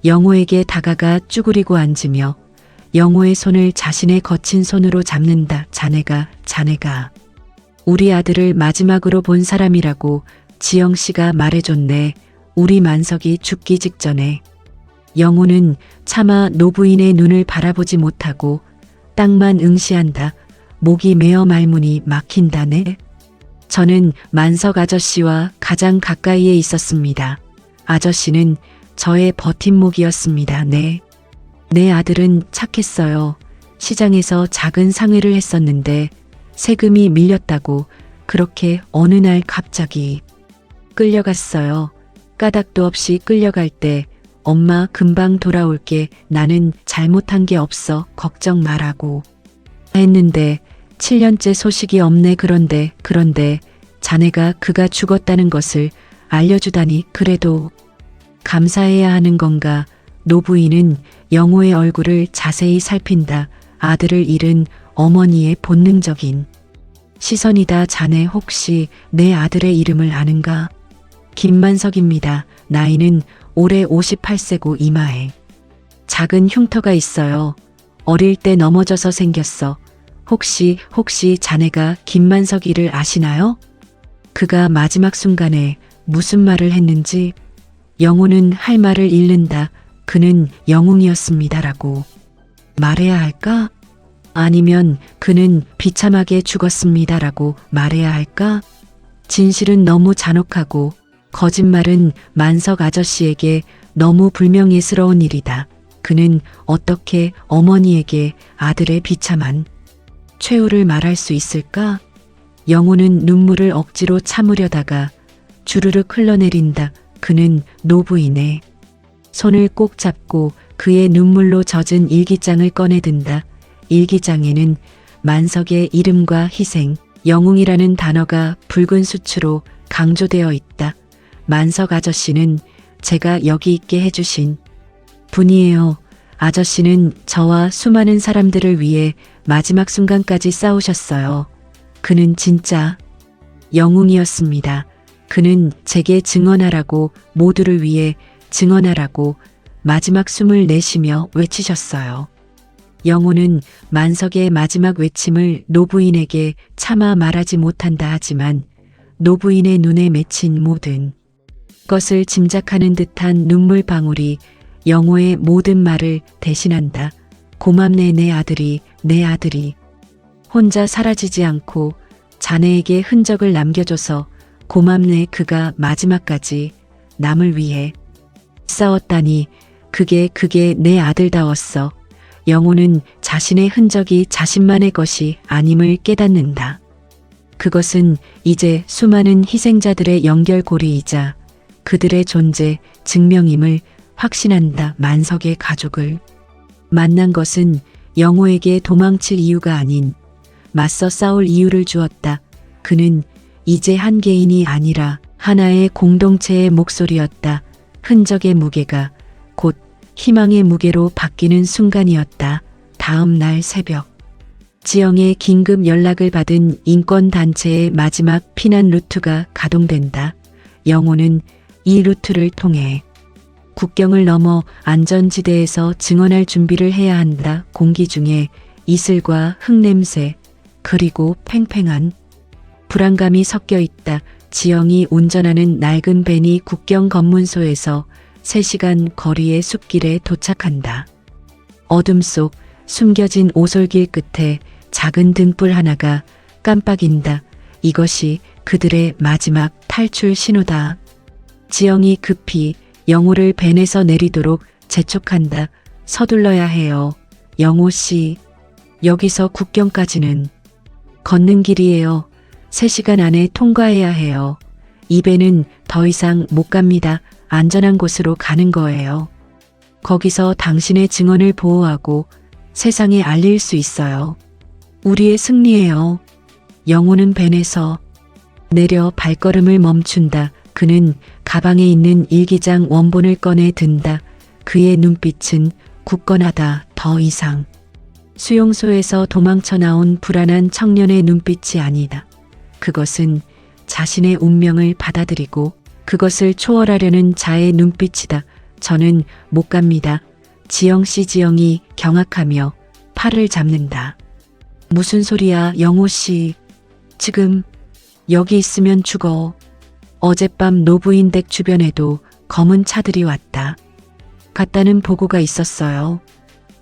영호에게 다가가 쭈그리고 앉으며 영호의 손을 자신의 거친 손으로 잡는다. 자네가 우리 아들을 마지막으로 본 사람이라고 지영 씨가 말해줬네. 우리 만석이 죽기 직전에. 영호는 차마 노부인의 눈을 바라보지 못하고 땅만 응시한다. 목이 메어 말문이 막힌다네. 저는 만석 아저씨와 가장 가까이에 있었습니다. 아저씨는 저의 버팀목이었습니다. 네. 내 아들은 착했어요. 시장에서 작은 상회를 했었는데 세금이 밀렸다고 그렇게 어느 날 갑자기 끌려갔어요. 까닭도 없이 끌려갈 때 엄마 금방 돌아올게, 나는 잘못한 게 없어, 걱정 말라고 했는데 7년째 소식이 없네. 그런데 자네가 그가 죽었다는 것을 알려주다니, 그래도 감사해야 하는 건가? 노부인은 영호의 얼굴을 자세히 살핀다. 아들을 잃은 어머니의 본능적인 시선이다. 자네 혹시 내 아들의 이름을 아는가? 김만석입니다. 나이는 올해 58세고 이마에 작은 흉터가 있어요. 어릴 때 넘어져서 생겼어. 혹시 자네가 김만석이를 아시나요? 그가 마지막 순간에 무슨 말을 했는지 영호는 할 말을 잃는다. 그는 영웅이었습니다라고 말해야 할까? 아니면 그는 비참하게 죽었습니다라고 말해야 할까? 진실은 너무 잔혹하고 거짓말은 만석 아저씨에게 너무 불명예스러운 일이다. 그는 어떻게 어머니에게 아들의 비참한 최후를 말할 수 있을까? 영호는 눈물을 억지로 참으려다가 주르륵 흘러내린다. 그는 노부인의 손을 꼭 잡고 그의 눈물로 젖은 일기장을 꺼내든다. 일기장에는 만석의 이름과 희생, 영웅이라는 단어가 붉은 수치로 강조되어 있다. 만석 아저씨는 제가 여기 있게 해주신 분이에요. 아저씨는 저와 수많은 사람들을 위해 마지막 순간까지 싸우셨어요. 그는 진짜 영웅이었습니다. 그는 제게 증언하라고, 모두를 위해 증언하라고 마지막 숨을 내쉬며 외치셨어요. 영호는 만석의 마지막 외침을 노부인에게 차마 말하지 못한다 하지만 노부인의 눈에 맺힌 모든 것을 짐작하는 듯한 눈물 방울이 영호의 모든 말을 대신한다. 고맙네 내 아들이 혼자 사라지지 않고 자네에게 흔적을 남겨줘서 고맙네. 그가 마지막까지 남을 위해 싸웠다니 그게 내 아들다웠어. 영호는 자신의 흔적이 자신만의 것이 아님을 깨닫는다. 그것은 이제 수많은 희생자들의 연결고리이자 그들의 존재 증명임을 확신한다. 만석의 가족을 만난 것은 영호에게 도망칠 이유가 아닌 맞서 싸울 이유를 주었다. 그는 이제 한 개인이 아니라 하나의 공동체의 목소리였다. 흔적의 무게가 곧 희망의 무게로 바뀌는 순간이었다. 다음 날 새벽, 지영의 긴급 연락을 받은 인권단체의 마지막 피난 루트가 가동된다. 영호는 이 루트를 통해 국경을 넘어 안전지대에서 증언할 준비를 해야 한다. 공기 중에 이슬과 흙냄새 그리고 팽팽한 불안감이 섞여 있다. 지영이 운전하는 낡은 벤이 국경 검문소에서 3시간 거리의 숲길에 도착한다. 어둠 속 숨겨진 오솔길 끝에 작은 등불 하나가 깜빡인다. 이것이 그들의 마지막 탈출 신호다. 지영이 급히 영호를 벤에서 내리도록 재촉한다. 서둘러야 해요. 영호 씨, 여기서 국경까지는 걷는 길이에요. 3시간 안에 통과해야 해요. 이 배는 더 이상 못 갑니다. 안전한 곳으로 가는 거예요. 거기서 당신의 증언을 보호하고 세상에 알릴 수 있어요. 우리의 승리예요. 영호는 벤에서 내려 발걸음을 멈춘다. 그는 가방에 있는 일기장 원본을 꺼내 든다. 그의 눈빛은 굳건하다. 더 이상 수용소에서 도망쳐 나온 불안한 청년의 눈빛이 아니다. 그것은 자신의 운명을 받아들이고 그것을 초월하려는 자의 눈빛이다. 저는 못 갑니다. 지영 씨. 지영이 경악하며 팔을 잡는다. 무슨 소리야 영호 씨. 지금 여기 있으면 죽어. 어젯밤 노부인 댁 주변에도 검은 차들이 왔다 갔다는 보고가 있었어요.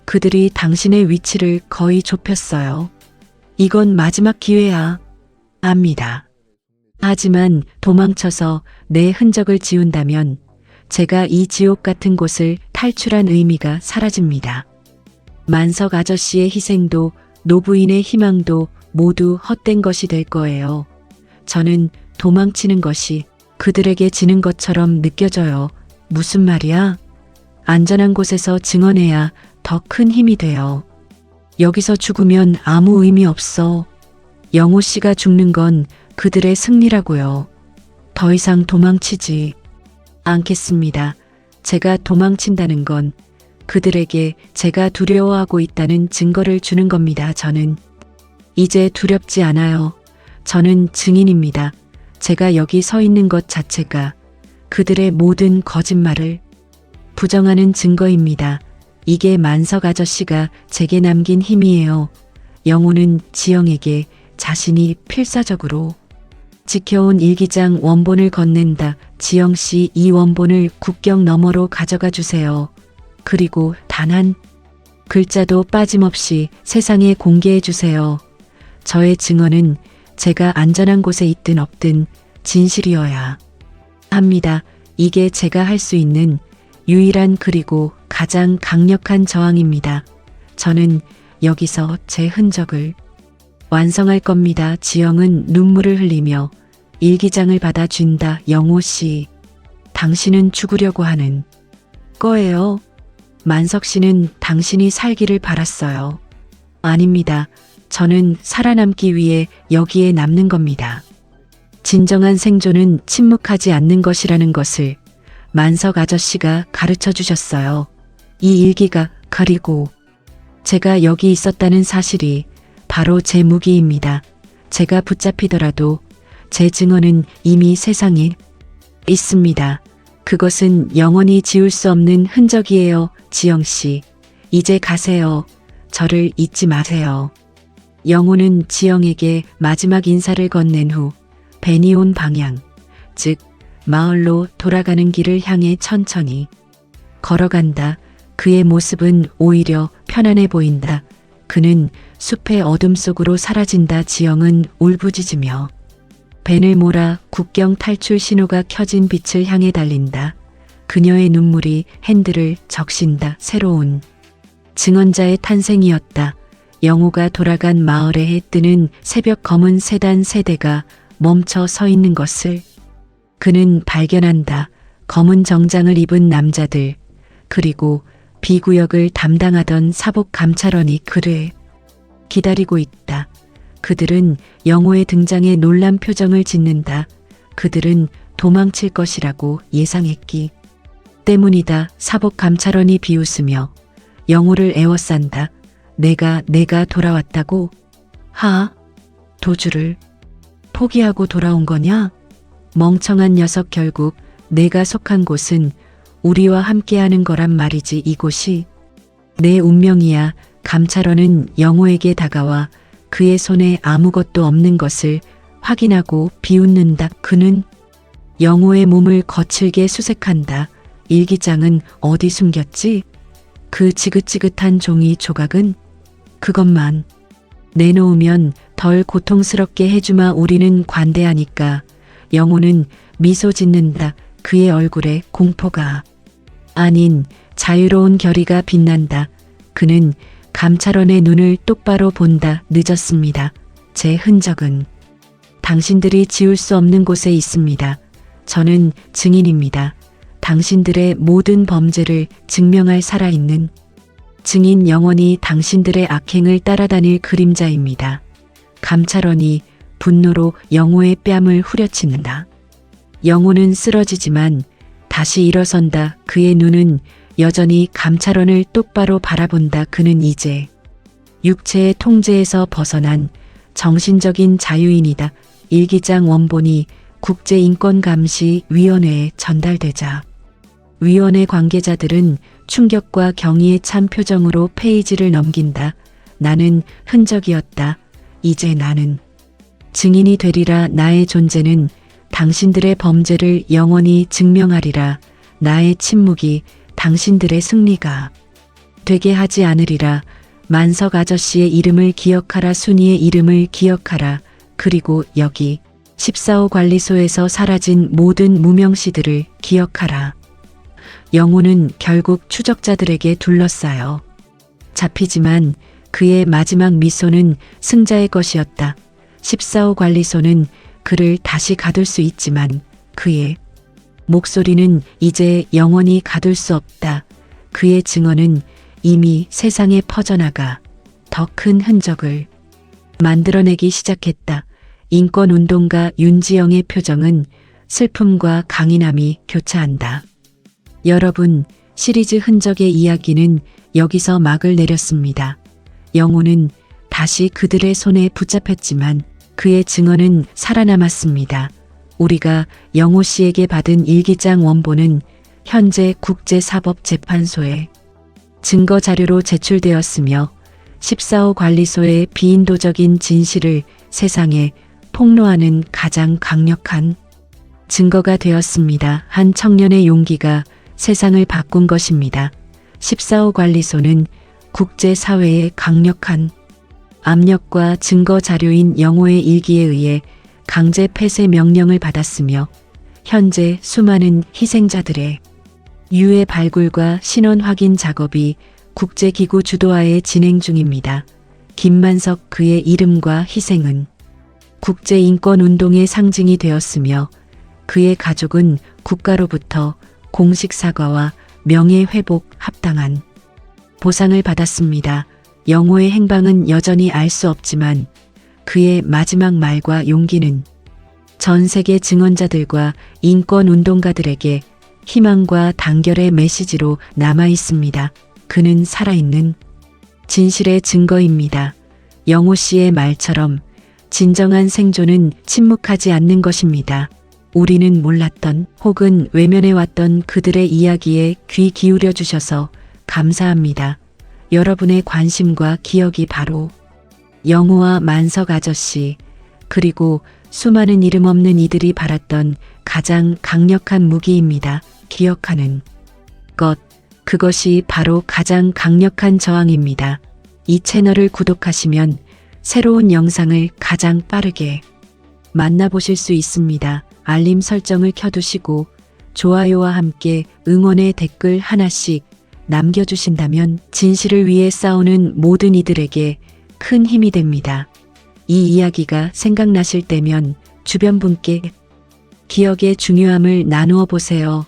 그들이 당신의 위치를 거의 좁혔어요. 이건 마지막 기회야. 압니다. 하지만 도망쳐서 내 흔적을 지운다면 제가 이 지옥 같은 곳을 탈출한 의미가 사라집니다. 만석 아저씨의 희생도 노부인의 희망도 모두 헛된 것이 될 거예요. 저는 도망치는 것이 그들에게 지는 것처럼 느껴져요. 무슨 말이야? 안전한 곳에서 증언해야 더 큰 힘이 돼요. 여기서 죽으면 아무 의미 없어. 영호 씨가 죽는 건 그들의 승리라고요. 더 이상 도망치지 않겠습니다. 제가 도망친다는 건 그들에게 제가 두려워하고 있다는 증거를 주는 겁니다. 저는 이제 두렵지 않아요. 저는 증인입니다. 제가 여기 서 있는 것 자체가 그들의 모든 거짓말을 부정하는 증거입니다. 이게 만석 아저씨가 제게 남긴 힘이에요. 영호는 지영에게 자신이 필사적으로 지켜온 일기장 원본을 건넨다. 지영 씨, 이 원본을 국경 너머로 가져가 주세요. 그리고 단 한 글자도 빠짐없이 세상에 공개해 주세요. 저의 증언은 제가 안전한 곳에 있든 없든 진실이어야 합니다. 이게 제가 할 수 있는 유일한 그리고 가장 강력한 저항입니다. 저는 여기서 제 흔적을 완성할 겁니다. 지영은 눈물을 흘리며 일기장을 받아준다. 영호 씨, 당신은 죽으려고 하는 거예요. 만석 씨는 당신이 살기를 바랐어요. 아닙니다. 저는 살아남기 위해 여기에 남는 겁니다. 진정한 생존은 침묵하지 않는 것이라는 것을 만석 아저씨가 가르쳐 주셨어요. 이 일기가 그리고 제가 여기 있었다는 사실이 바로 제 무기입니다. 제가 붙잡히더라도 제 증언은 이미 세상에 있습니다. 그것은 영원히 지울 수 없는 흔적이에요. 지영 씨, 이제 가세요. 저를 잊지 마세요. 영호는 지영에게 마지막 인사를 건넨 후 벤이 온 방향, 즉 마을로 돌아가는 길을 향해 천천히 걸어간다. 그의 모습은 오히려 편안해 보인다. 그는 숲의 어둠 속으로 사라진다. 지영은 울부짖으며 벤을 몰아 국경 탈출 신호가 켜진 빛을 향해 달린다. 그녀의 눈물이 핸들을 적신다. 새로운 증언자의 탄생이었다. 영호가 돌아간 마을에 해 뜨는 새벽 검은 세단 세대가 멈춰 서 있는 것을 그는 발견한다. 검은 정장을 입은 남자들, 그리고 비구역을 담당하던 사복 감찰원이 그를 기다리고 있다. 그들은 영호의 등장에 놀란 표정을 짓는다. 그들은 도망칠 것이라고 예상했기 때문이다. 사복 감찰원이 비웃으며 영호를 애워싼다. 내가 돌아왔다고? 도주를 포기하고 돌아온 거냐? 멍청한 녀석, 결국 내가 속한 곳은 우리와 함께하는 거란 말이지. 이곳이 내 운명이야. 감찰원은 영호에게 다가와 그의 손에 아무것도 없는 것을 확인하고 비웃는다. 그는 영호의 몸을 거칠게 수색한다. 일기장은 어디 숨겼지? 그 지긋지긋한 종이 조각은? 그것만 내놓으면 덜 고통스럽게 해주마. 우리는 관대하니까. 영호는 미소 짓는다. 그의 얼굴에 공포가 아닌 자유로운 결의가 빛난다. 그는 감찰원의 눈을 똑바로 본다. 늦었습니다. 제 흔적은 당신들이 지울 수 없는 곳에 있습니다. 저는 증인입니다. 당신들의 모든 범죄를 증명할 살아있는 증인, 영원히 당신들의 악행을 따라다닐 그림자입니다. 감찰원이 분노로 영호의 뺨을 후려친다. 영호는 쓰러지지만 다시 일어선다. 그의 눈은 여전히 감찰원을 똑바로 바라본다. 그는 이제 육체의 통제에서 벗어난 정신적인 자유인이다. 일기장 원본이 국제인권감시위원회에 전달되자 위원회 관계자들은 충격과 경의에 찬 표정으로 페이지를 넘긴다. 나는 흔적이었다. 이제 나는 증인이 되리라. 나의 존재는 당신들의 범죄를 영원히 증명하리라. 나의 침묵이 당신들의 승리가 되게 하지 않으리라. 만석 아저씨의 이름을 기억하라. 순이의 이름을 기억하라. 그리고 여기 14호 관리소에서 사라진 모든 무명시들을 기억하라. 영호는 결국 추적자들에게 둘러싸여 잡히지만 그의 마지막 미소는 승자의 것이었다. 14호 관리소는 그를 다시 가둘 수 있지만 그의 목소리는 이제 영원히 가둘 수 없다. 그의 증언은 이미 세상에 퍼져나가 더 큰 흔적을 만들어내기 시작했다. 인권운동가 윤지영의 표정은 슬픔과 강인함이 교차한다. 여러분, 시리즈 흔적의 이야기는 여기서 막을 내렸습니다. 영호는 다시 그들의 손에 붙잡혔지만 그의 증언은 살아남았습니다. 우리가 영호 씨에게 받은 일기장 원본은 현재 국제사법재판소에 증거 자료로 제출되었으며 14호 관리소의 비인도적인 진실을 세상에 폭로하는 가장 강력한 증거가 되었습니다. 한 청년의 용기가 세상을 바꾼 것입니다. 14호 관리소는 국제사회의 강력한 압력과 증거 자료인 영호의 일기에 의해 강제 폐쇄 명령을 받았으며 현재 수많은 희생자들의 유해 발굴과 신원 확인 작업이 국제기구 주도하에 진행 중입니다. 김만석 그의 이름과 희생은 국제인권운동의 상징이 되었으며 그의 가족은 국가로부터 공식 사과와 명예회복 합당한 보상을 받았습니다. 영호의 행방은 여전히 알 수 없지만 그의 마지막 말과 용기는 전 세계 증언자들과 인권운동가들에게 희망과 단결의 메시지로 남아 있습니다. 그는 살아있는 진실의 증거입니다. 영호 씨의 말처럼 진정한 생존은 침묵하지 않는 것입니다. 우리는 몰랐던 혹은 외면해왔던 그들의 이야기에 귀 기울여 주셔서 감사합니다. 여러분의 관심과 기억이 바로 영호와 만석 아저씨 그리고 수많은 이름 없는 이들이 바랐던 가장 강력한 무기입니다. 기억하는 것. 그것이 바로 가장 강력한 저항입니다. 이 채널을 구독하시면 새로운 영상을 가장 빠르게 만나보실 수 있습니다. 알림 설정을 켜두시고 좋아요와 함께 응원의 댓글 하나씩 남겨주신다면 진실을 위해 싸우는 모든 이들에게 큰 힘이 됩니다. 이 이야기가 생각나실 때면 주변 분께 기억의 중요함을 나누어 보세요.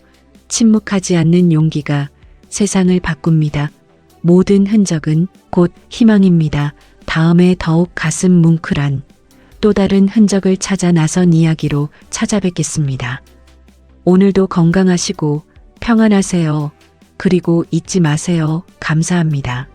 침묵하지 않는 용기가 세상을 바꿉니다. 모든 흔적은 곧 희망입니다. 다음에 더욱 가슴 뭉클한 또 다른 흔적을 찾아 나선 이야기로 찾아뵙겠습니다. 오늘도 건강하시고 평안하세요. 그리고 잊지 마세요. 감사합니다.